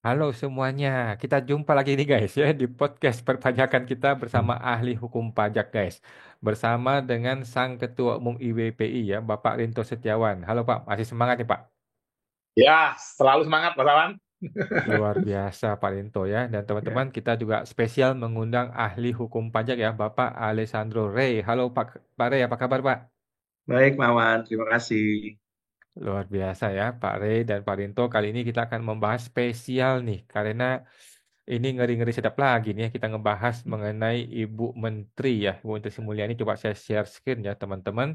Halo semuanya, kita jumpa lagi nih guys ya di podcast perpajakan kita bersama ahli hukum pajak guys. Bersama dengan Sang Ketua Umum IWPI ya, Bapak Rinto Setiawan. Halo Pak, masih semangat nih Pak? Ya, selalu semangat, Mas Awan. Luar biasa Pak Rinto ya. Dan Ya. teman-teman kita juga spesial mengundang ahli hukum pajak ya, Bapak Alessandro Rey. Halo Pak Rey, apa kabar Pak? Baik, Mawan. Terima kasih. Luar biasa ya Pak Rey dan Pak Rinto. Kali ini kita akan membahas spesial nih, karena ini ngeri-ngeri sedap lagi nih ya. Kita ngebahas mengenai Ibu Menteri ya. Ibu Menteri Sri Mulyani. Coba saya share screen ya teman-teman.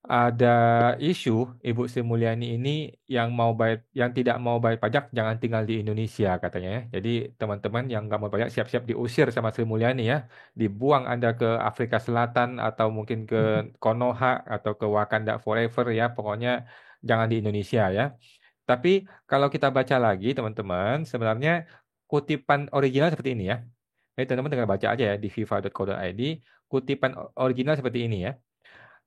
Ada isu Ibu Sri Mulyani ini yang tidak mau bayar pajak jangan tinggal di Indonesia katanya ya. Jadi teman-teman yang nggak mau pajak siap-siap diusir sama Sri Mulyani ya. Dibuang Anda ke Afrika Selatan atau mungkin ke Konoha atau ke Wakanda Forever ya. Pokoknya jangan di Indonesia ya. Tapi kalau kita baca lagi teman-teman, sebenarnya kutipan original seperti ini ya. Jadi teman-teman tinggal baca aja ya di viva.co.id. Kutipan original seperti ini ya.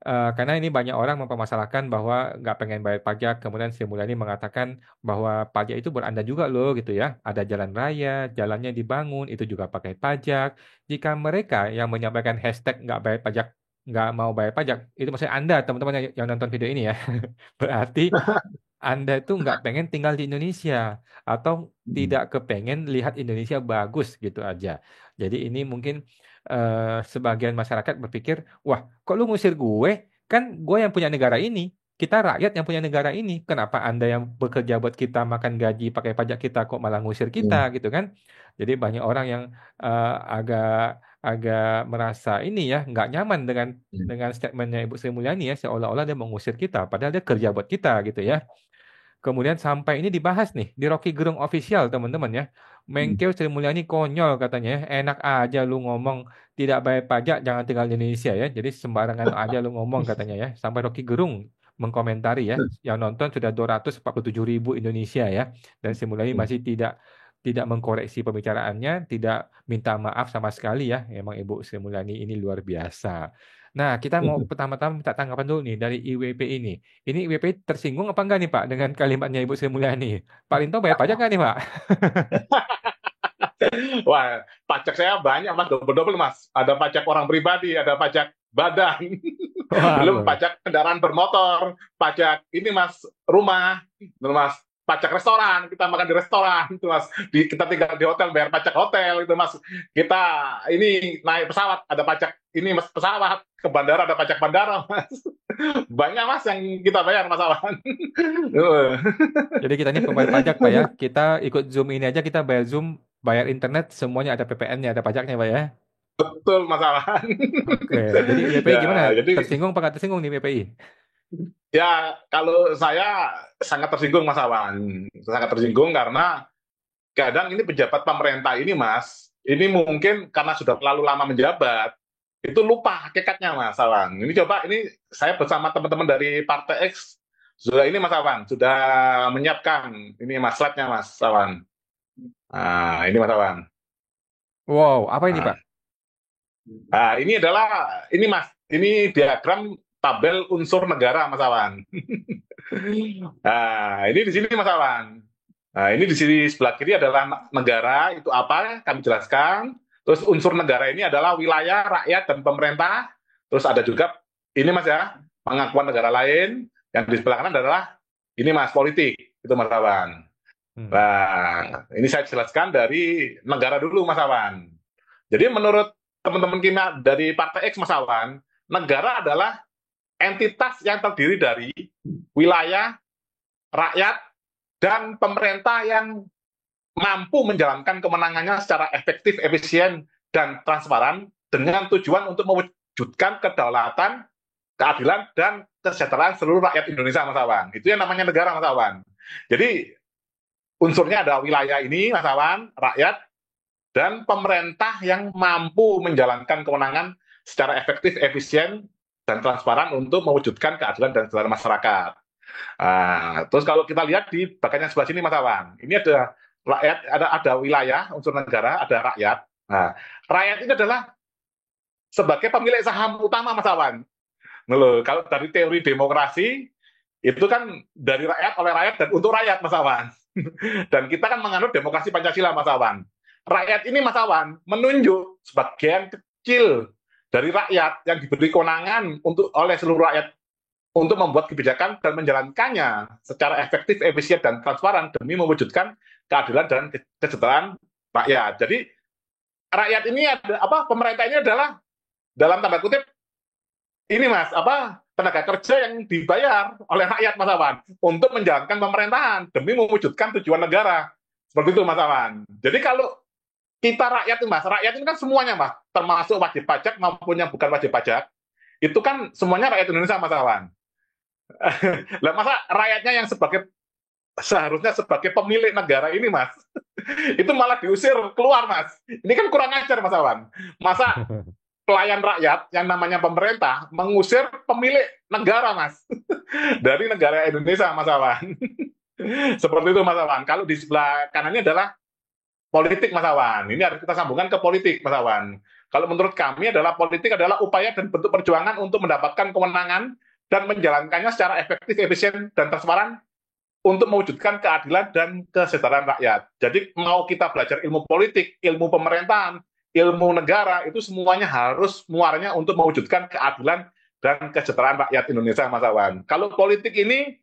Karena ini banyak orang mempermasalahkan bahwa nggak pengen bayar pajak, kemudian Sri Mulyani mengatakan bahwa pajak itu beranda juga loh gitu ya. Ada jalan raya, jalannya dibangun, itu juga pakai pajak. Jika mereka yang menyampaikan hashtag nggak bayar pajak, nggak mau bayar pajak, itu maksudnya Anda teman-teman yang nonton video ini ya. Berarti anda itu nggak pengen tinggal di Indonesia atau tidak kepengen lihat Indonesia bagus gitu aja. Jadi ini mungkin sebagian masyarakat berpikir, wah, kok lu ngusir gue? Kan gue yang punya negara ini. Kita rakyat yang punya negara ini. Kenapa Anda yang bekerja buat kita makan gaji pakai pajak kita kok malah ngusir kita gitu kan? Jadi banyak orang yang agak agak merasa ini ya nggak nyaman dengan statementnya Ibu Sri Mulyani ya seolah-olah dia mengusir kita padahal dia kerja buat kita gitu ya. Kemudian sampai ini dibahas nih di Rocky Gerung official teman-teman ya. Menkeu Sri Mulyani konyol katanya ya. Enak aja lu ngomong tidak bayar pajak jangan tinggal di Indonesia ya. Jadi sembarangan aja lu ngomong katanya ya. Sampai Rocky Gerung mengkomentari ya. Yang nonton sudah 247 ribu Indonesia ya. Dan Sri Mulyani masih tidak mengkoreksi pembicaraannya, tidak minta maaf sama sekali ya. Emang Ibu Sri Mulyani ini luar biasa. Nah, kita mau pertama-tama minta tanggapan dulu nih dari IWP ini. Ini IWP tersinggung apa enggak nih Pak dengan kalimatnya Ibu Sri Mulyani? Pak Linto bayar pajak nggak nih Pak? Wah, pajak saya banyak, Mas. Double-double, Mas. Ada pajak orang pribadi, ada pajak badan, Wah, belum luar. pajak kendaraan bermotor, pajak ini, Mas, rumah, belum, Mas. Pajak restoran, kita makan di restoran, itu, Mas. Kita tinggal di hotel, bayar pajak hotel, itu, Mas. Kita ini naik pesawat, ada pajak ini, Mas, pesawat. Ke bandara ada pajak bandara, Mas. Banyak, Mas, yang kita bayar, Mas Awan. Jadi kita ini pembayar pajak Pak ya. Kita ikut Zoom ini aja kita bayar Zoom, bayar internet, semuanya ada PPN-nya, ada pajaknya Pak ya. Betul, Mas Awan. Oke, jadi IWPI gimana? Ya, jadi Tersinggung apa nggak tersinggung nih IWPI? ya, kalau saya sangat tersinggung, Mas Awan. Sangat tersinggung karena kadang ini pejabat pemerintah ini, Mas, ini mungkin karena sudah terlalu lama menjabat, itu lupa hakikatnya, Mas Awan. Ini coba, ini saya bersama teman-teman dari Partai X, sudah ini, Mas Awan, sudah menyiapkan ini, Mas, slide-nya, Mas Awan. Nah, ini, Mas Awan. Wow, apa ini Nah, Pak? ini adalah, ini, Mas, ini diagram tabel unsur negara, Mas Awan. Nah, ini di sini, Mas Awan. Nah, ini di sini sebelah kiri adalah negara, itu apa? Kami jelaskan. Terus unsur negara ini adalah wilayah, rakyat, dan pemerintah. Terus ada juga, ini Mas ya, pengakuan negara lain. Yang di sebelah kanan adalah, ini Mas, politik. Itu Mas Awan. Hmm. Nah, ini saya jelaskan dari negara dulu, Mas Awan. Jadi menurut teman-teman kita dari Partai X, Mas Awan, negara adalah entitas yang terdiri dari wilayah, rakyat, dan pemerintah yang mampu menjalankan kemenangannya secara efektif, efisien, dan transparan dengan tujuan untuk mewujudkan kedaulatan, keadilan, dan kesejahteraan seluruh rakyat Indonesia, Mas Awan. Itu yang namanya negara, Mas Awan. Jadi unsurnya ada wilayah ini, Mas Awan, rakyat, dan pemerintah yang mampu menjalankan kewenangan secara efektif, efisien, dan transparan untuk mewujudkan keadilan dan kesejahteraan masyarakat. Terus kalau kita lihat di bagian sebelah sini, Mas Awan, ini ada rakyat, ada wilayah unsur negara, ada rakyat. Nah, rakyat ini adalah sebagai pemilik saham utama, Mas Awan. Loh, kalau dari teori demokrasi itu kan dari rakyat oleh rakyat dan untuk rakyat, Mas Awan. Dan kita kan menganut demokrasi Pancasila, Mas Awan. Rakyat ini, Mas Awan, menunjuk sebagian kecil dari rakyat yang diberi kewenangan oleh seluruh rakyat untuk membuat kebijakan dan menjalankannya secara efektif, efisien, dan transparan demi mewujudkan keadilan dan kesejahteraan rakyat. Jadi rakyat ini pemerintah ini adalah dalam tanda kutip ini, Mas, tenaga kerja yang dibayar oleh rakyat, Mas Awan, untuk menjalankan pemerintahan demi mewujudkan tujuan negara. Seperti itu, Mas Awan. Jadi kalau kita rakyat, Mas, rakyat ini kan semuanya, Mas, termasuk wajib pajak maupun yang bukan wajib pajak, itu kan semuanya rakyat Indonesia, Mas Awan. Lah, masa rakyatnya yang seharusnya sebagai pemilik negara ini, Mas, itu malah diusir keluar, Mas. Ini kan kurang ajar, Mas Awan. Masa pelayan rakyat yang namanya pemerintah mengusir pemilik negara, Mas, dari negara Indonesia, Mas Awan. Seperti itu, Mas Awan. Kalau di sebelah kanannya adalah politik, Mas Awan. Ini harus kita sambungkan ke politik, Mas Awan. Kalau menurut kami adalah politik adalah upaya dan bentuk perjuangan untuk mendapatkan kemenangan dan menjalankannya secara efektif, efisien, dan transparan untuk mewujudkan keadilan dan kesejahteraan rakyat. Jadi mau kita belajar ilmu politik, ilmu pemerintahan, ilmu negara, itu semuanya harus muaranya untuk mewujudkan keadilan dan kesejahteraan rakyat Indonesia, Mas Awan. Kalau politik ini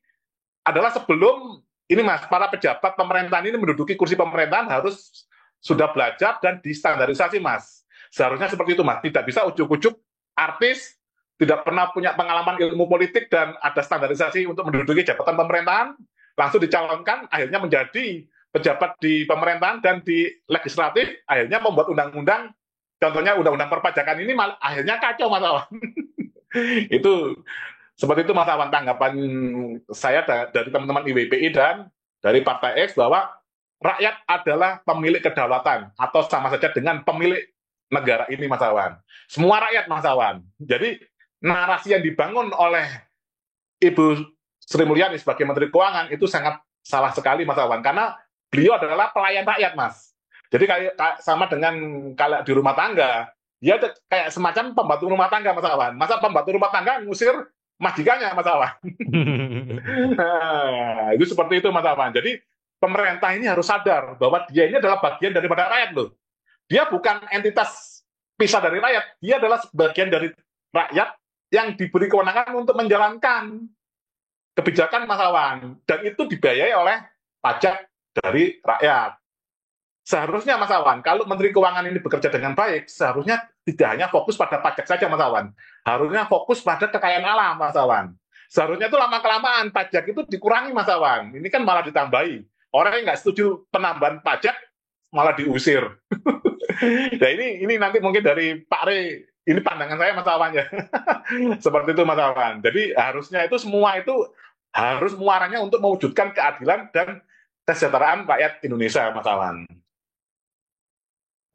adalah sebelum ini, Mas, para pejabat pemerintahan ini menduduki kursi pemerintahan harus sudah belajar dan distandarisasi, Mas. Seharusnya seperti itu, Mas. Tidak bisa ujuk-ujuk artis, tidak pernah punya pengalaman ilmu politik dan ada standarisasi untuk menduduki jabatan pemerintahan, langsung dicalonkan, akhirnya menjadi pejabat di pemerintahan dan di legislatif, akhirnya membuat undang-undang, contohnya undang-undang perpajakan ini akhirnya kacau, Mas Awan. Itu seperti itu, Mas Awan, tanggapan saya dari teman-teman IWPI dan dari Partai X bahwa rakyat adalah pemilik kedaulatan atau sama saja dengan pemilik negara ini, Mas Awan. Semua rakyat, Mas Awan. Jadi narasi yang dibangun oleh Ibu Sri Mulyani sebagai Menteri Keuangan itu sangat salah sekali, Mas Awan, karena beliau adalah pelayan rakyat, Mas. Jadi kayak sama dengan kalau di rumah tangga, dia kayak semacam pembantu rumah tangga, Mas Awan. Masa pembantu rumah tangga ngusir majikannya, Mas Awan? Nah, itu seperti itu, Mas Awan. Jadi pemerintah ini harus sadar bahwa dia ini adalah bagian daripada rakyat, loh. Dia bukan entitas pisah dari rakyat, dia adalah bagian dari rakyat yang diberi kewenangan untuk menjalankan kebijakan, Mas Awan. Dan itu dibiayai oleh pajak dari rakyat. Seharusnya, Mas Awan, kalau Menteri Keuangan ini bekerja dengan baik, seharusnya tidak hanya fokus pada pajak saja, Mas Awan. Harusnya fokus pada kekayaan alam, Mas Awan. Seharusnya itu lama-kelamaan pajak itu dikurangi, Mas Awan. Ini kan malah ditambahi. Orang yang nggak setuju penambahan pajak malah diusir. Nah, ini nanti mungkin dari Pak Rey, ini pandangan saya, Mas Awan, ya. Seperti itu, Mas Awan. Jadi harusnya itu semua itu harus muaranya untuk mewujudkan keadilan dan kesejahteraan rakyat Indonesia, Mas Awan.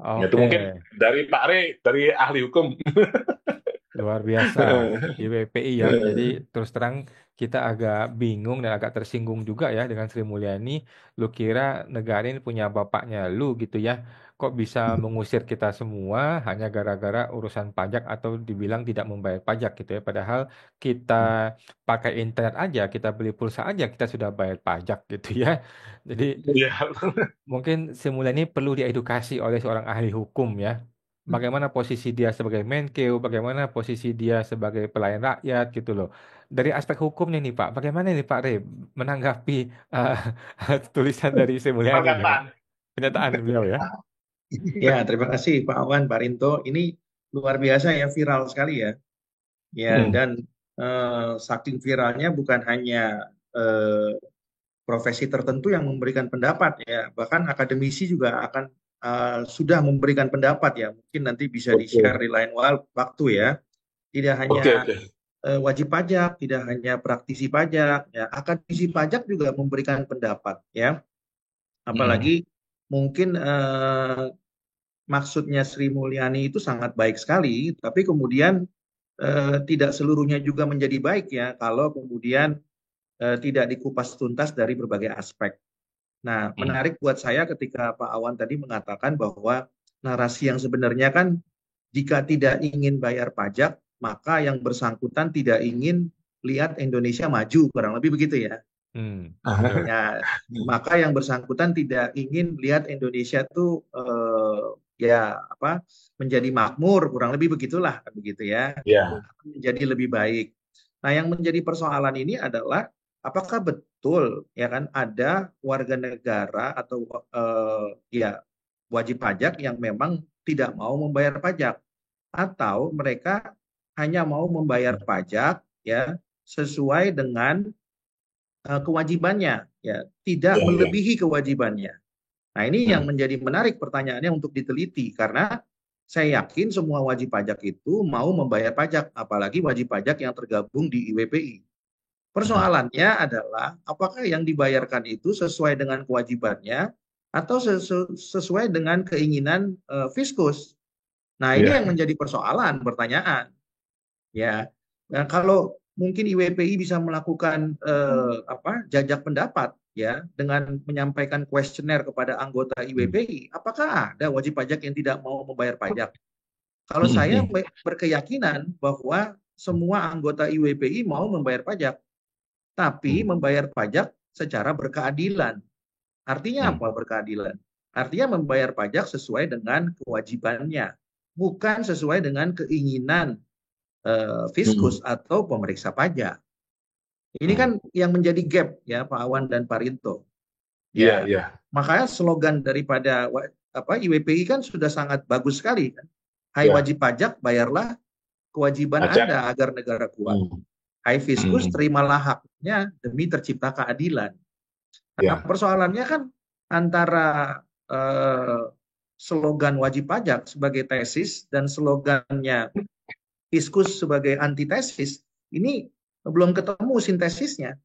Itu mungkin dari Pak Rey, dari ahli hukum. Luar biasa, IWPI ya. Jadi terus terang kita agak bingung dan agak tersinggung juga ya dengan Sri Mulyani. Lu kira negara ini punya bapaknya lu gitu ya. Kok bisa mengusir kita semua hanya gara-gara urusan pajak atau dibilang tidak membayar pajak gitu ya. Padahal kita pakai internet aja, kita beli pulsa aja, kita sudah bayar pajak gitu ya. Jadi mungkin Sri Mulyani perlu diedukasi oleh seorang ahli hukum ya. Bagaimana posisi dia sebagai Menkeu, bagaimana posisi dia sebagai pelayan rakyat gitu loh. Dari aspek hukumnya nih Pak, bagaimana nih Pak Rey menanggapi tulisan dari Sri Mulyani ini, Pak? Pernyataan beliau ya. Ya, terima kasih Pak Awan, Pak Rinto. Ini luar biasa ya, viral sekali ya. Ya, dan saking viralnya bukan hanya profesi tertentu yang memberikan pendapat ya, bahkan akademisi juga akan sudah memberikan pendapat ya, mungkin nanti bisa di-share di lain waktu ya. Tidak hanya wajib pajak, tidak hanya praktisi pajak, ya, akademisi pajak juga memberikan pendapat ya. Apalagi mungkin maksudnya Sri Mulyani itu sangat baik sekali, tapi kemudian tidak seluruhnya juga menjadi baik ya kalau kemudian tidak dikupas tuntas dari berbagai aspek. Nah, menarik buat saya ketika Pak Awan tadi mengatakan bahwa narasi yang sebenarnya kan jika tidak ingin bayar pajak, maka yang bersangkutan tidak ingin lihat Indonesia maju, kurang lebih begitu ya. Betul. Ya, maka yang bersangkutan tidak ingin lihat Indonesia tuh ya apa menjadi makmur, kurang lebih begitulah begitu ya, Ya. menjadi lebih baik. Nah, yang menjadi persoalan ini adalah apakah betul ya kan ada warga negara atau ya wajib pajak yang memang tidak mau membayar pajak atau mereka hanya mau membayar pajak ya sesuai dengan kewajibannya, ya tidak Ya, ya. melebihi kewajibannya. Nah, ini yang Hmm. menjadi menarik pertanyaannya untuk diteliti karena saya yakin semua wajib pajak itu mau membayar pajak, apalagi wajib pajak yang tergabung di IWPI. Persoalannya adalah apakah yang dibayarkan itu sesuai dengan kewajibannya atau sesuai dengan keinginan fiskus. Nah, ini Ya. yang menjadi persoalan, pertanyaan. Ya, nah, kalau mungkin IWPI bisa melakukan jajak pendapat ya dengan menyampaikan kuesioner kepada anggota Hmm. IWPI, apakah ada wajib pajak yang tidak mau membayar pajak? Kalau Hmm. saya Hmm. berkeyakinan bahwa semua anggota IWPI mau membayar pajak, tapi Hmm. membayar pajak secara berkeadilan. Artinya Hmm. apa berkeadilan? Artinya membayar pajak sesuai dengan kewajibannya, bukan sesuai dengan keinginan Hmm. fiskus atau pemeriksa pajak. Ini Hmm. kan yang menjadi gap ya Pak Awan dan Pak Rinto. Iya, Ya, iya. makanya slogan daripada IWPI kan sudah sangat bagus sekali kan. Hai Ya. wajib pajak, bayarlah kewajiban Pajak. Anda agar negara kuat. Hmm. Hai fiskus, Hmm. terimalah haknya demi tercipta keadilan. Nah, Ya. persoalannya kan antara eh, slogan wajib pajak sebagai tesis dan slogannya fiskus sebagai antitesis, ini belum ketemu sintesisnya.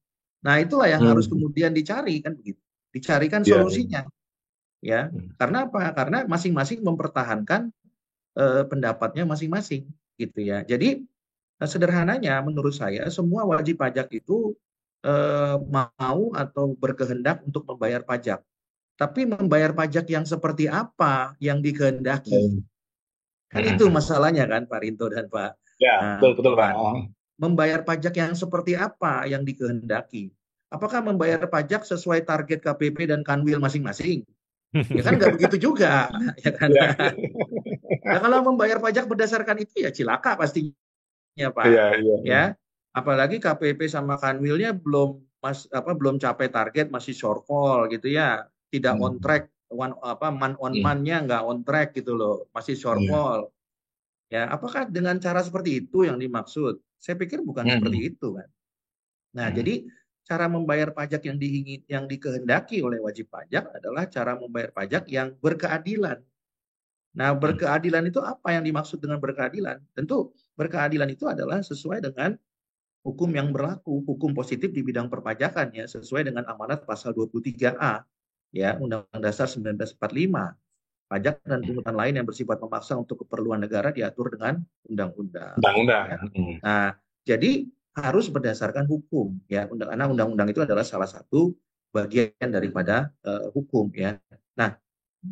Nah, itulah yang harus Hmm. kemudian dicari kan begitu. Dicarikan Ya. solusinya ya. Hmm. Karena apa? Karena masing-masing mempertahankan pendapatnya masing-masing gitu ya. Jadi sederhananya menurut saya semua wajib pajak itu mau atau berkehendak untuk membayar pajak. Tapi membayar pajak yang seperti apa yang dikehendaki? Hmm. Kan itu masalahnya kan Pak Rinto dan Pak Ya, betul, betul, Pak. Awan. Membayar pajak yang seperti apa yang dikehendaki? Apakah membayar pajak sesuai target KPP dan Kanwil masing-masing? Ya kan nggak begitu juga, ya kan? Ya. Nah, kalau membayar pajak berdasarkan itu ya cilaka pastinya, Iya, Pak. iya. Ya, apalagi KPP sama Kanwilnya belum capai target, masih shortfall gitu ya, tidak on Hmm. track, man on Hmm. man-nya nggak on track gitu loh, masih Iya. shortfall. Ya, apakah dengan cara seperti itu yang dimaksud? Saya pikir bukan Hmm. seperti itu kan. Nah, Hmm. jadi cara membayar pajak yang dikehendaki oleh wajib pajak adalah cara membayar pajak yang berkeadilan. Nah, Hmm. berkeadilan itu apa yang dimaksud dengan berkeadilan? Tentu berkeadilan itu adalah sesuai dengan hukum yang berlaku, hukum positif di bidang perpajakan ya, sesuai dengan amanat pasal 23A ya, Undang-Undang Dasar 1945. Pajak dan pungutan lain yang bersifat memaksa untuk keperluan negara diatur dengan undang-undang. Undang-undang. Ya. Hmm. Nah, jadi harus berdasarkan hukum ya. Karena undang-undang itu adalah salah satu bagian daripada hukum ya. Nah,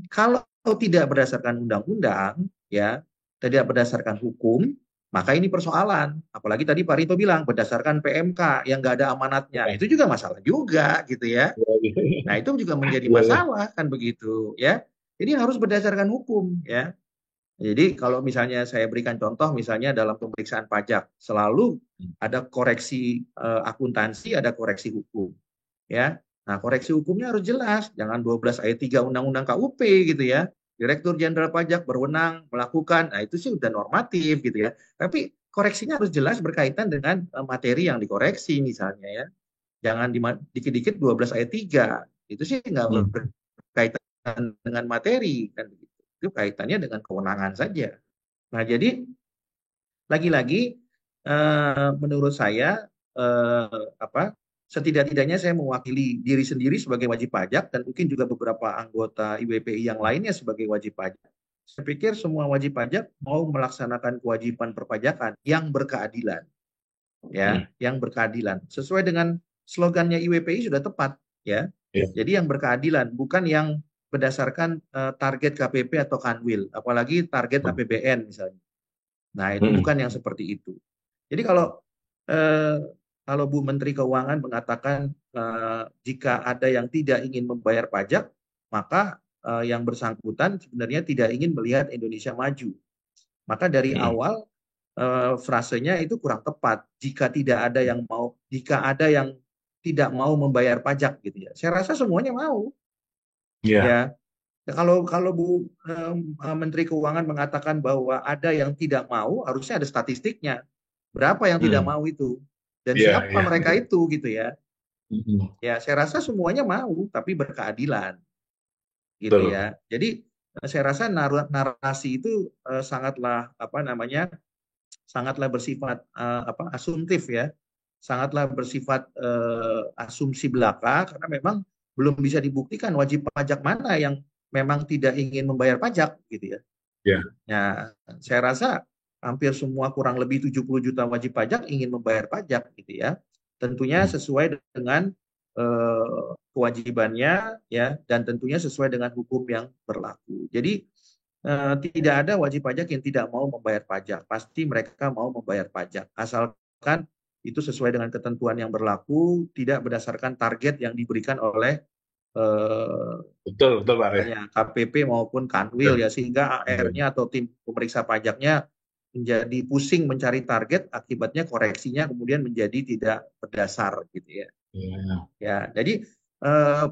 kalau tidak berdasarkan undang-undang ya, tidak berdasarkan hukum, maka ini persoalan. Apalagi tadi Pak Rito bilang berdasarkan PMK yang nggak ada amanatnya, Ya. itu juga masalah juga gitu ya. Iya, Nah, itu juga menjadi iya. Iya. masalah kan begitu ya. Jadi harus berdasarkan hukum ya. Jadi kalau misalnya saya berikan contoh misalnya dalam pemeriksaan pajak selalu ada koreksi akuntansi, ada koreksi hukum ya. Nah, koreksi hukumnya harus jelas, jangan 12 ayat 3 Undang-Undang KUP gitu ya. Direktur Jenderal Pajak berwenang melakukan, nah itu sih udah normatif gitu ya. Tapi koreksinya harus jelas berkaitan dengan materi yang dikoreksi misalnya ya. Jangan dikit-dikit 12 ayat 3. Itu sih nggak Hmm. berkaitan dengan materi kan begitu. Itu kaitannya dengan kewenangan saja. Nah, jadi lagi-lagi menurut saya setidak-tidaknya saya mewakili diri sendiri sebagai wajib pajak dan mungkin juga beberapa anggota IWPI yang lainnya sebagai wajib pajak. Saya pikir semua wajib pajak mau melaksanakan kewajiban perpajakan yang berkeadilan, ya, yang berkeadilan sesuai dengan slogannya IWPI sudah tepat, ya. Iya. Jadi yang berkeadilan bukan yang berdasarkan target KPP atau Kanwil, apalagi target APBN misalnya. Nah, itu bukan yang seperti itu. Jadi kalau kalau Bu Menteri Keuangan mengatakan jika ada yang tidak ingin membayar pajak, maka yang bersangkutan sebenarnya tidak ingin melihat Indonesia maju. Maka dari awal frasenya itu kurang tepat. Jika ada yang tidak mau membayar pajak gitu ya. Saya rasa semuanya mau. Iya. Ya, kalau Bu Menteri Keuangan mengatakan bahwa ada yang tidak mau, harusnya ada statistiknya. Berapa yang tidak mau itu? Dan Iya, siapa iya. mereka itu gitu ya? Mm-mm. Ya, saya rasa semuanya mau, tapi berkeadilan gitu Betul. ya. Jadi saya rasa narasi itu sangatlah sangatlah bersifat asumtif ya, sangatlah bersifat asumsi belaka karena memang belum bisa dibuktikan wajib pajak mana yang memang tidak ingin membayar pajak gitu ya. Iya. Nah, saya rasa hampir semua kurang lebih 70 juta wajib pajak ingin membayar pajak gitu ya. Tentunya sesuai dengan kewajibannya ya, dan tentunya sesuai dengan hukum yang berlaku. Jadi tidak ada wajib pajak yang tidak mau membayar pajak. Pasti mereka mau membayar pajak. Asalkan itu sesuai dengan ketentuan yang berlaku, tidak berdasarkan target yang diberikan oleh Betul, Pak Re. KPP maupun Kanwil ya, sehingga AR-nya atau tim pemeriksa pajaknya menjadi pusing mencari target, akibatnya koreksinya kemudian menjadi tidak berdasar gitu ya. Ya, jadi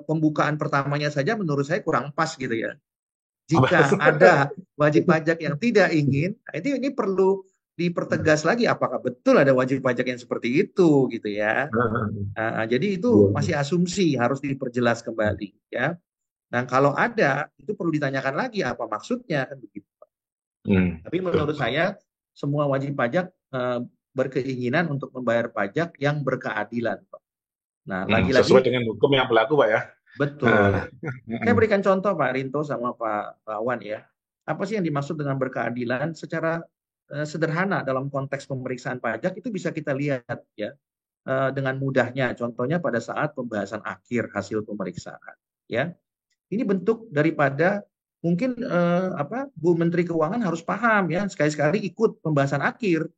pembukaan pertamanya saja menurut saya kurang pas gitu ya. Jika ada wajib pajak yang tidak ingin, ini perlu dipertegas lagi apakah betul ada wajib pajak yang seperti itu gitu ya. Jadi itu masih asumsi, harus diperjelas kembali ya. Nah, kalau ada itu perlu ditanyakan lagi apa maksudnya kan begitu. Tapi menurut saya semua wajib pajak berkeinginan untuk membayar pajak yang berkeadilan, Pak. Nah, lagi-lagi sesuai dengan hukum yang berlaku, Pak ya. Betul. Saya berikan contoh Pak Rinto sama Pak Wawan ya. Apa sih yang dimaksud dengan berkeadilan? Secara sederhana dalam konteks pemeriksaan pajak itu bisa kita lihat ya dengan mudahnya. Contohnya pada saat pembahasan akhir hasil pemeriksaan. Ya, ini bentuk daripada mungkin Bu Menteri Keuangan harus paham ya, sekali-sekali ikut pembahasan akhir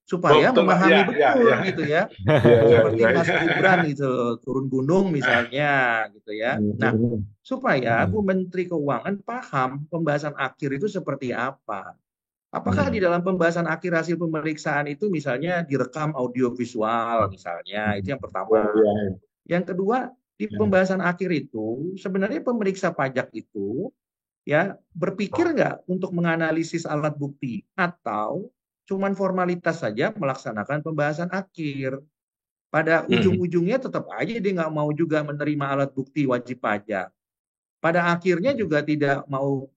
supaya memahami betul gitu ya. Seperti Mas Gibran gitu, turun gunung misalnya gitu ya. Nah, supaya Bu Menteri Keuangan paham pembahasan akhir itu seperti apa. Apakah di dalam pembahasan akhir hasil pemeriksaan itu misalnya direkam audio visual misalnya, itu yang pertama. Yang kedua, di pembahasan akhir itu sebenarnya pemeriksa pajak itu ya berpikir nggak untuk menganalisis alat bukti atau cuman formalitas saja melaksanakan pembahasan akhir. Pada ujung-ujungnya tetap aja dia nggak mau juga menerima alat bukti wajib pajak. Pada akhirnya juga tidak mau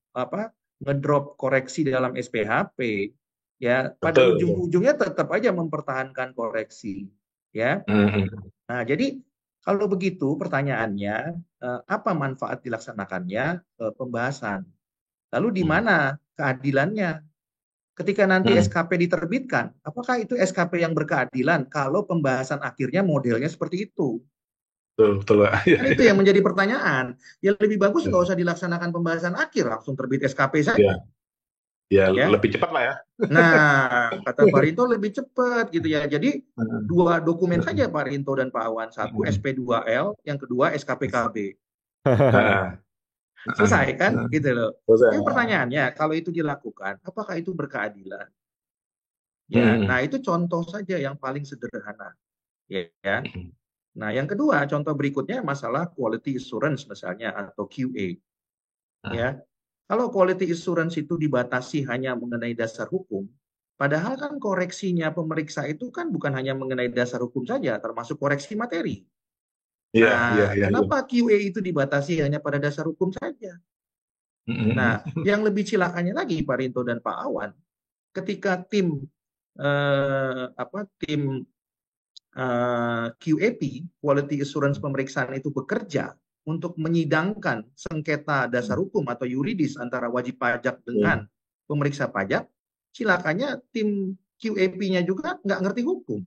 ngedrop koreksi dalam SPHP. Ya, pada ujung-ujungnya tetap aja mempertahankan koreksi. Ya. Nah, jadi kalau begitu pertanyaannya, apa manfaat dilaksanakannya pembahasan? Lalu di mana keadilannya? Ketika nanti SKP diterbitkan, apakah itu SKP yang berkeadilan kalau pembahasan akhirnya modelnya seperti itu? Betul. Kan itu yang menjadi pertanyaan. Ya lebih bagus nggak usah dilaksanakan pembahasan akhir, langsung terbit SKP saja. Ya, lebih cepat lah ya. Nah, kata Pak Rinto lebih cepat gitu ya. Jadi dua dokumen saja Pak Rinto dan Pak Awan. Satu SP2L, yang kedua SKPKB. Selesai kan gitu loh. Jadi pertanyaannya kalau itu dilakukan apakah itu berkeadilan? Ya, nah itu contoh saja yang paling sederhana. Ya. Nah, yang kedua contoh berikutnya masalah quality assurance misalnya atau QA. Ya. Kalau quality assurance itu dibatasi hanya mengenai dasar hukum, padahal kan koreksinya pemeriksa itu kan bukan hanya mengenai dasar hukum saja, termasuk koreksi materi. Kenapa QA itu dibatasi hanya pada dasar hukum saja? Nah, yang lebih cilakannya lagi Pak Rinto dan Pak Awan, ketika tim QAP (Quality Assurance) pemeriksaan itu bekerja untuk menyidangkan sengketa dasar hukum atau yuridis antara wajib pajak dengan pemeriksa pajak, silakannya tim QAP-nya juga nggak ngerti hukum.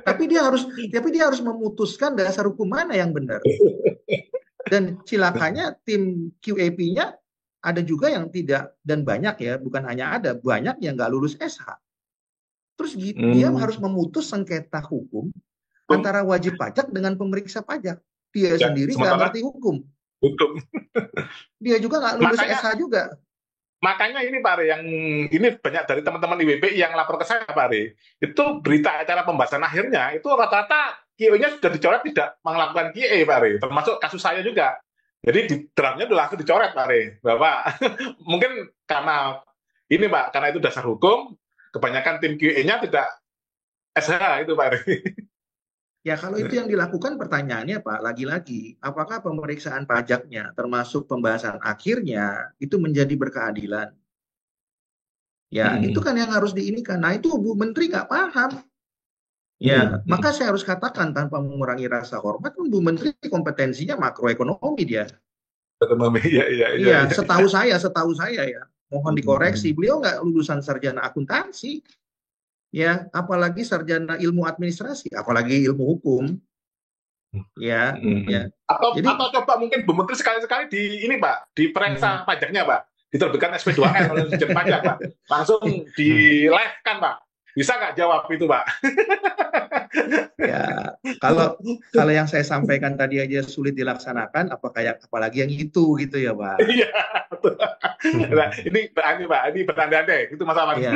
Tapi dia harus memutuskan dasar hukum mana yang benar. Dan silakannya tim QAP-nya ada juga yang tidak, dan banyak ya, bukan hanya ada, banyak yang nggak lulus SH. Terus dia harus Hmm. memutus sengketa hukum Hukum, antara wajib pajak dengan pemeriksa pajak. Dia ya, sendiri nggak sementara ngerti hukum. hukum. Dia juga nggak lulus Makanya SH juga. Makanya ini Pak Re, yang ini banyak dari teman-teman IWBI yang lapor ke saya Pak Re, itu berita acara pembahasan akhirnya, itu rata-rata QA-nya sudah dicoret tidak melakukan QA Pak Re, termasuk kasus saya juga. Jadi di draftnya udah langsung dicoret Pak Re, Bapak. Mungkin karena ini Pak, karena itu dasar hukum, kebanyakan tim QA-nya tidak SH itu Pak Re. Ya kalau itu yang dilakukan pertanyaannya Pak, lagi-lagi, apakah pemeriksaan pajaknya termasuk pembahasan akhirnya itu menjadi berkeadilan? Ya itu kan yang harus diinikan. Nah itu Bu Menteri nggak paham. Ya maka saya harus katakan tanpa mengurangi rasa hormat, Bu Menteri kompetensinya makroekonomi dia. Ekonomi, iya, iya, iya, Iya, iya. setahu saya ya, mohon dikoreksi. Beliau nggak lulusan sarjana akuntansi, ya, apalagi sarjana ilmu administrasi, apalagi ilmu hukum, ya, ya. Atau Jadi coba mungkin Bu Menteri sekali-sekali di ini Pak, di periksa pajaknya Pak, diterbitkan SP2N oleh Dirjen Pajak Pak, langsung di live kan Pak, bisa nggak jawab itu Pak? ya kalau yang saya sampaikan tadi aja sulit dilaksanakan, apalagi yang itu gitu ya Pak. Iya, betul. Nah, ini Pak, ini berandai-andai, itu Mas Aman. Ya.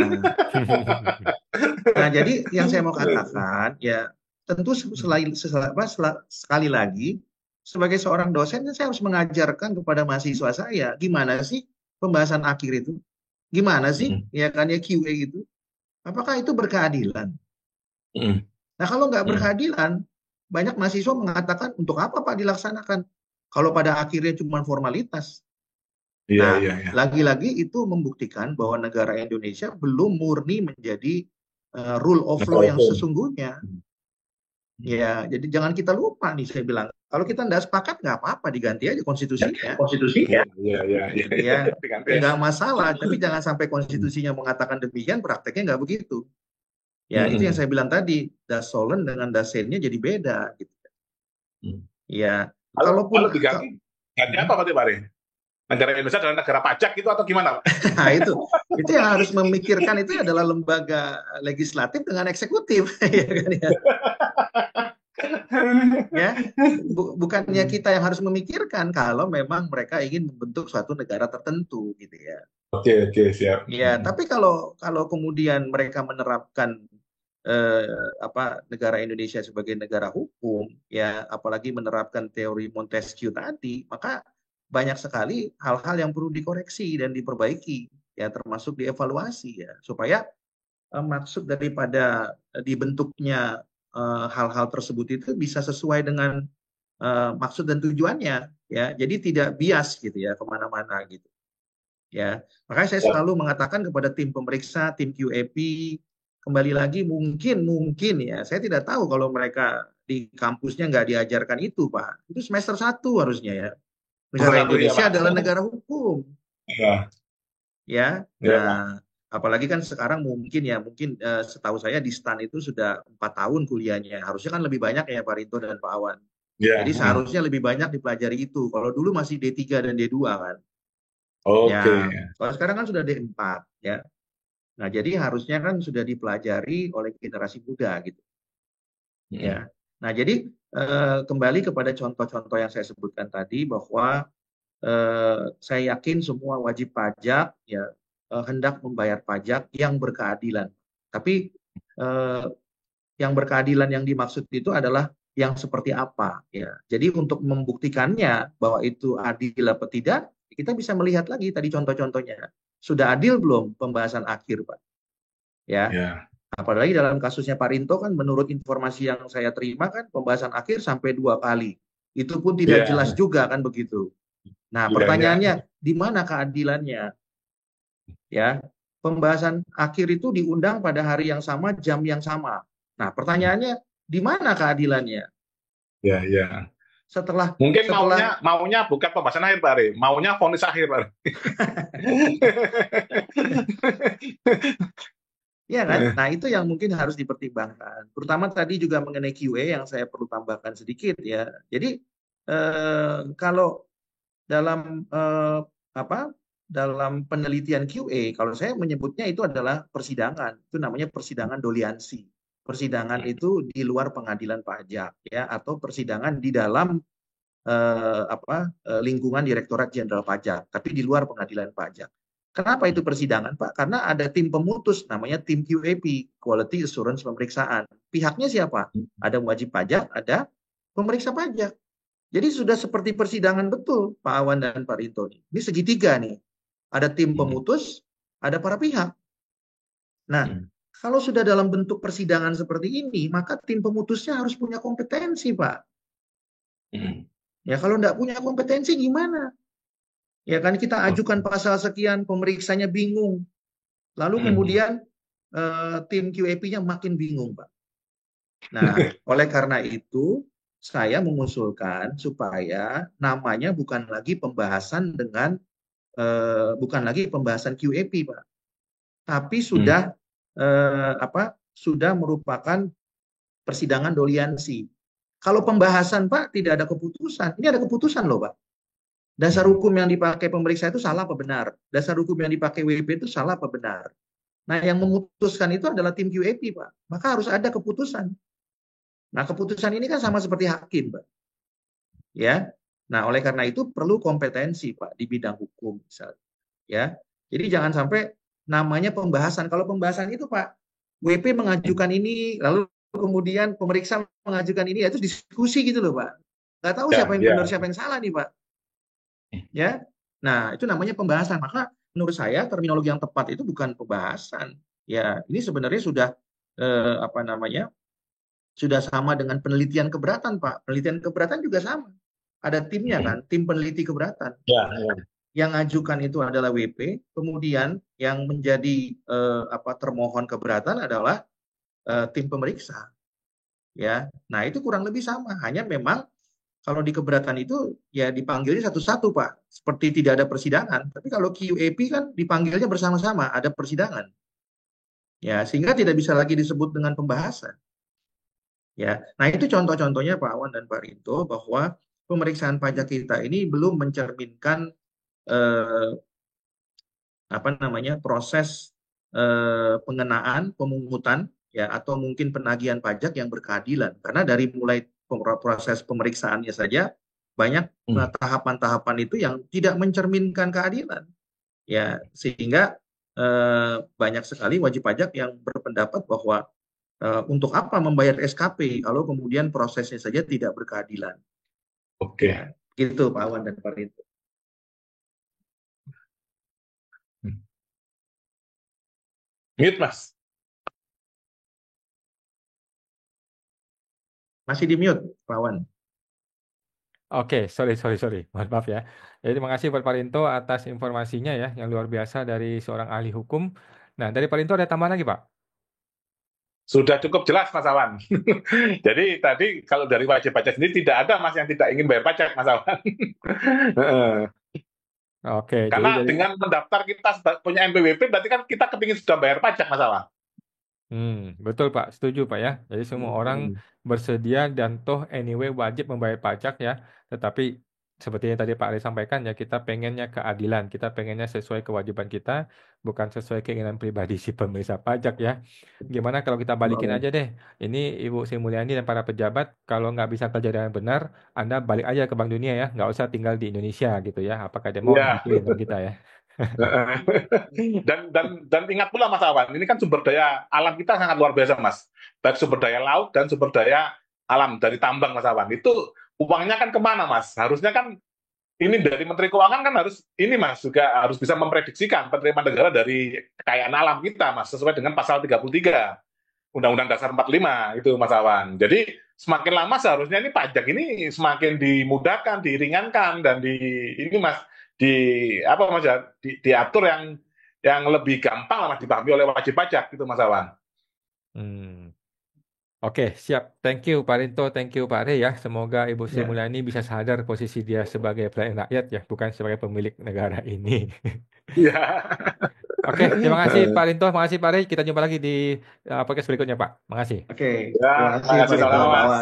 Nah, jadi yang saya mau katakan ya tentu sekali lagi sebagai seorang dosen saya harus mengajarkan kepada mahasiswa saya gimana sih pembahasan akhir itu, gimana sih ya kan ya QA itu, apakah itu berkeadilan? Nah kalau nggak berkeadilan, banyak mahasiswa mengatakan untuk apa Pak dilaksanakan kalau pada akhirnya cuma formalitas. Iya, Nah iya, iya. lagi-lagi itu membuktikan bahwa negara Indonesia belum murni menjadi rule of law yang sesungguhnya. Ya, jadi jangan kita lupa nih saya bilang. Kalau kita nggak sepakat nggak apa-apa, diganti aja konstitusinya. Konstitusinya. Iya, iya, iya. Ya, Diganti ya. nggak masalah. Tapi jangan sampai konstitusinya mengatakan demikian, prakteknya nggak begitu. Ya, itu yang saya bilang tadi. Das Solon dengan Das Sennya jadi beda. Gitu. Ya, Kalau diganti, ganti apa Pak Re? Negara Indonesia adalah negara pajak itu atau gimana Pak? Nah, itu yang harus memikirkan itu adalah lembaga legislatif dengan eksekutif, ya kan ya. Ya, bukannya kita yang harus memikirkan kalau memang mereka ingin membentuk suatu negara tertentu gitu ya. Oke, siap. Ya, tapi kalau kemudian mereka menerapkan negara Indonesia sebagai negara hukum, ya apalagi menerapkan teori Montesquieu tadi, maka banyak sekali hal-hal yang perlu dikoreksi dan diperbaiki, ya termasuk dievaluasi ya supaya maksud daripada dibentuknya hal-hal tersebut itu bisa sesuai dengan maksud dan tujuannya, ya. Jadi tidak bias gitu ya kemana-mana gitu, ya. Makanya saya selalu mengatakan kepada tim pemeriksa, tim QAP, kembali lagi mungkin ya, saya tidak tahu kalau mereka di kampusnya nggak diajarkan itu Pak. Itu semester 1 harusnya ya. Negara Indonesia adalah negara hukum. Ya. Nah, apalagi kan sekarang mungkin setahu saya di STAN itu sudah 4 tahun kuliahnya. Harusnya kan lebih banyak ya Pak Rinto dan Pak Awan. Jadi seharusnya lebih banyak dipelajari itu. Kalau dulu masih D3 dan D2 kan. Ya, kalau sekarang kan sudah D4 ya. Nah, jadi harusnya kan sudah dipelajari oleh generasi muda gitu. Ya. Nah, jadi kembali kepada contoh-contoh yang saya sebutkan tadi bahwa saya yakin semua wajib pajak ya hendak membayar pajak yang berkeadilan. Tapi yang berkeadilan yang dimaksud itu adalah yang seperti apa ya. Jadi untuk membuktikannya bahwa itu adil apa tidak, kita bisa melihat lagi tadi contoh-contohnya. Sudah adil belum pembahasan akhir, Pak? Ya. Apalagi dalam kasusnya Pak Rinto kan menurut informasi yang saya terima kan pembahasan akhir sampai 2 kali. Itu pun tidak jelas juga kan begitu. Nah, pertanyaannya di mana keadilannya? Ya, pembahasan akhir itu diundang pada hari yang sama, jam yang sama. Nah, pertanyaannya di mana keadilannya? Ya. Mungkin maunya bukan pembahasan akhir Pak Re, maunya vonis akhir Pak Re. Ya kan? Nah, itu yang mungkin harus dipertimbangkan. Terutama tadi juga mengenai QA yang saya perlu tambahkan sedikit ya. Jadi kalau dalam dalam penelitian QA, kalau saya menyebutnya itu adalah persidangan. Itu namanya persidangan doliansi. Persidangan itu di luar pengadilan pajak, ya, atau persidangan di dalam lingkungan Direktorat Jenderal Pajak, tapi di luar pengadilan pajak. Kenapa itu persidangan, Pak? Karena ada tim pemutus, namanya tim QAP, Quality Assurance Pemeriksaan. Pihaknya siapa? Ada wajib pajak, ada pemeriksa pajak. Jadi sudah seperti persidangan betul, Pak Awan dan Pak Rinto. Ini segitiga nih. Ada tim pemutus, ada para pihak. Nah, kalau sudah dalam bentuk persidangan seperti ini, maka tim pemutusnya harus punya kompetensi, Pak. Ya, kalau nggak punya kompetensi gimana? Ya kan kita ajukan pasal sekian, pemeriksanya bingung. Lalu kemudian tim QAP-nya makin bingung, Pak. Nah, oleh karena itu, saya mengusulkan supaya namanya bukan lagi pembahasan QAP, Pak. Tapi sudah sudah merupakan persidangan doliansi. Kalau pembahasan, Pak, tidak ada keputusan. Ini ada keputusan loh, Pak. Dasar hukum yang dipakai pemeriksa itu salah apa benar? Dasar hukum yang dipakai WP itu salah apa benar? Nah, yang memutuskan itu adalah tim QAP, Pak. Maka harus ada keputusan. Nah, keputusan ini kan sama seperti hakim, Pak. Ya. Nah, oleh karena itu perlu kompetensi, Pak, di bidang hukum misalnya. Ya. Jadi jangan sampai namanya pembahasan. Kalau pembahasan itu, Pak, WP mengajukan ini, lalu kemudian pemeriksa mengajukan ini, itu diskusi gitu loh, Pak. Nggak tahu siapa yang benar, siapa yang salah nih, Pak. Ya. Nah, itu namanya pembahasan. Maka menurut saya terminologi yang tepat itu bukan pembahasan. Ya, ini sebenarnya sudah sudah sama dengan penelitian keberatan, Pak. Penelitian keberatan juga sama. Ada timnya kan, tim peneliti keberatan. Ya. Yang ajukan itu adalah WP, kemudian yang menjadi termohon keberatan adalah tim pemeriksa. Ya, nah itu kurang lebih sama. Hanya memang kalau di keberatan itu ya dipanggilnya satu-satu, Pak. Seperti tidak ada persidangan. Tapi kalau QAP kan dipanggilnya bersama-sama, ada persidangan. Ya, sehingga tidak bisa lagi disebut dengan pembahasan. Ya, nah itu contoh-contohnya Pak Awan dan Pak Rinto bahwa pemeriksaan pajak kita ini belum mencerminkan proses pengenaan, pemungutan, ya, atau mungkin penagihan pajak yang berkeadilan. Karena dari mulai proses pemeriksaannya saja banyak tahapan-tahapan itu yang tidak mencerminkan keadilan. Ya, sehingga banyak sekali wajib pajak yang berpendapat bahwa untuk apa membayar SKP kalau kemudian prosesnya saja tidak berkeadilan. Oke. Ya, gitu Pak Awan dan Pak Rinto. Mute, Mas. Masih di mute, Pak Awan. Oke, sorry. Mohon maaf ya. Jadi terima kasih buat Pak Rinto atas informasinya ya, yang luar biasa dari seorang ahli hukum. Nah, dari Pak Rinto ada tambahan lagi, Pak? Sudah cukup jelas, Mas Awan. Jadi tadi kalau dari wajib pajak sendiri tidak ada Mas yang tidak ingin bayar pajak, Mas Awan. Oke, Karena jadi dengan mendaftar kita punya NPWP, berarti kan kita kepingin sudah bayar pajak, Mas Awan. betul Pak, setuju Pak ya. Jadi semua orang bersedia dan toh anyway wajib membayar pajak ya. Tetapi seperti yang tadi Pak Ali sampaikan ya, kita pengennya keadilan, kita pengennya sesuai kewajiban kita, bukan sesuai keinginan pribadi si pemeriksa pajak ya. Gimana kalau kita balikin aja deh, ini Ibu Sri Mulyani dan para pejabat, kalau nggak bisa kerja dengan benar, Anda balik aja ke Bank Dunia ya, nggak usah tinggal di Indonesia gitu ya. Apakah dia mau digituin sama kita ya? Dan ingat pula Mas Awan, ini kan sumber daya alam kita sangat luar biasa Mas. Baik sumber daya laut dan sumber daya alam dari tambang Mas Awan. Itu uangnya kan kemana Mas? Harusnya kan ini dari Menteri Keuangan kan harus ini Mas juga harus bisa memprediksikan penerimaan negara dari kekayaan alam kita Mas sesuai dengan pasal 33 Undang-Undang Dasar 45 itu Mas Awan. Jadi semakin lama seharusnya ini pajak ini semakin dimudahkan, diringankan dan ini Mas diatur yang lebih gampang lah Mas dipahami oleh wajib pajak gitu Mas Awan. Oke, siap. Thank you Pak Rinto, thank you Pak Rey ya. Semoga Ibu Sri Mulyani bisa sadar posisi dia sebagai pelayan rakyat ya, bukan sebagai pemilik negara ini. Iya. Oke, terima kasih Pak Rinto, terima kasih Pak Rey. Kita jumpa lagi di podcast berikutnya Pak. Makasih. Oke, Ya, terima kasih Pak Rinto. Mas.